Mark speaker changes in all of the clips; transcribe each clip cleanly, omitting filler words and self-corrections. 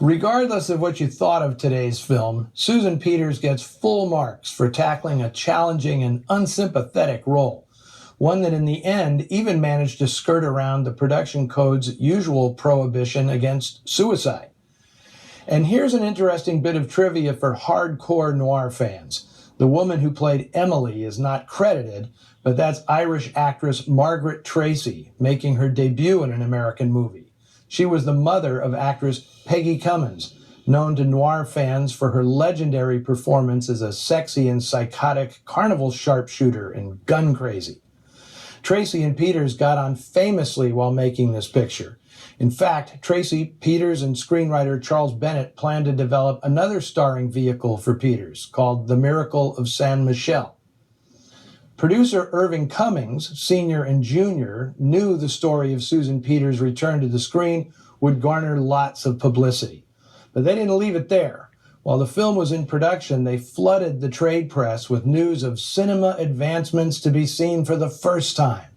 Speaker 1: Regardless of what you thought of today's film, Susan Peters gets full marks for tackling a challenging and unsympathetic role, one that in the end even managed to skirt around the production code's usual prohibition against suicide. And here's an interesting bit of trivia for hardcore noir fans. The woman who played Emily is not credited, but that's Irish actress Margaret Tracy, making her debut in an American movie. She was the mother of actress Peggy Cummins, known to noir fans for her legendary performance as a sexy and psychotic carnival sharpshooter in Gun Crazy. Tracy and Peters got on famously while making this picture. In fact, Tracy, Peters, and screenwriter Charles Bennett planned to develop another starring vehicle for Peters called The Miracle of San Michele. Producer Irving Cummings, Sr. and Jr., knew the story of Susan Peters' return to the screen would garner lots of publicity. But they didn't leave it there. While the film was in production, they flooded the trade press with news of cinema advancements to be seen for the first time.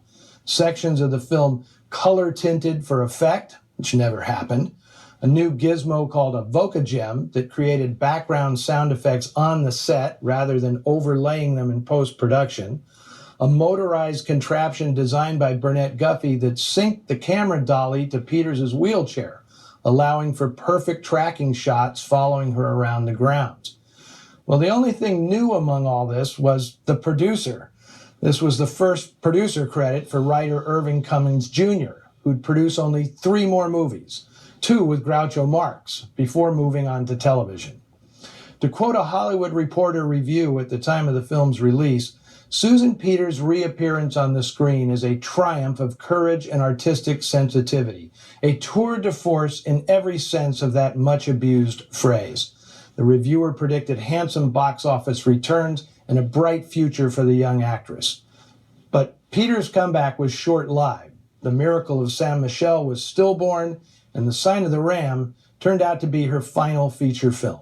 Speaker 1: Sections of the film color-tinted for effect, which never happened, a new gizmo called a Vocagem that created background sound effects on the set rather than overlaying them in post-production, a motorized contraption designed by Burnett Guffey that synced the camera dolly to Peters' wheelchair, allowing for perfect tracking shots following her around the grounds. Well, the only thing new among all this was the producer. This was the first producer credit for writer Irving Cummings Jr., who'd produce only 3 more movies, 2 with Groucho Marx, before moving on to television. To quote a Hollywood Reporter review at the time of the film's release, Susan Peters' reappearance on the screen is a triumph of courage and artistic sensitivity, a tour de force in every sense of that much-abused phrase. The reviewer predicted handsome box office returns and a bright future for the young actress. But Peters' comeback was short-lived. The Miracle of San Michele was stillborn, and The Sign of the Ram turned out to be her final feature film.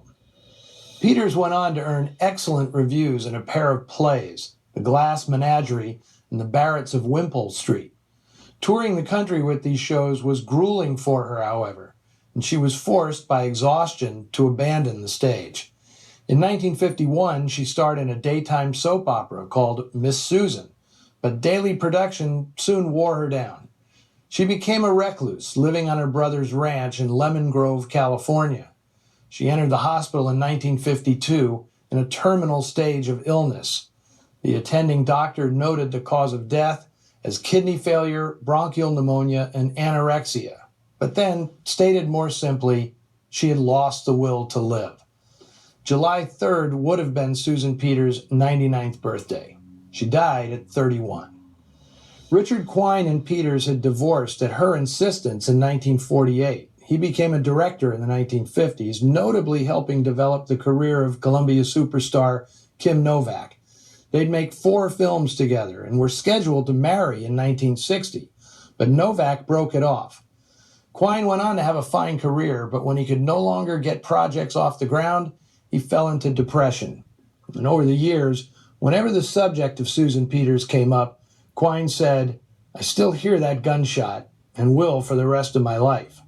Speaker 1: Peters went on to earn excellent reviews in a pair of plays, The Glass Menagerie and The Barretts of Wimpole Street. Touring the country with these shows was grueling for her, however, and she was forced by exhaustion to abandon the stage. In 1951, she starred in a daytime soap opera called Miss Susan, but daily production soon wore her down. She became a recluse, living on her brother's ranch in Lemon Grove, California. She entered the hospital in 1952 in a terminal stage of illness. The attending doctor noted the cause of death as kidney failure, bronchial pneumonia, and anorexia, but then stated more simply, she had lost the will to live. July 3rd would have been Susan Peters' 99th birthday. She died at 31. Richard Quine and Peters had divorced at her insistence in 1948. He became a director in the 1950s, notably helping develop the career of Columbia superstar Kim Novak. They'd make 4 films together and were scheduled to marry in 1960, but Novak broke it off. Quine went on to have a fine career, but when he could no longer get projects off the ground, he fell into depression. And over the years, whenever the subject of Susan Peters came up, Quine said, "I still hear that gunshot and will for the rest of my life."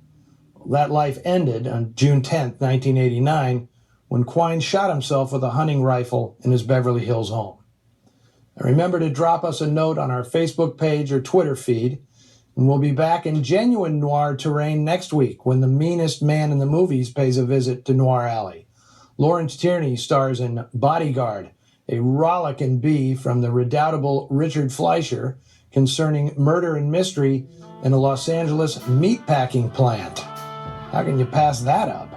Speaker 1: That life ended on June 10, 1989, when Quine shot himself with a hunting rifle in his Beverly Hills home. And remember to drop us a note on our Facebook page or Twitter feed, and we'll be back in genuine noir terrain next week when the meanest man in the movies pays a visit to Noir Alley. Lawrence Tierney stars in Bodyguard, a rollicking bee from the redoubtable Richard Fleischer concerning murder and mystery in a Los Angeles meatpacking plant. How can you pass that up?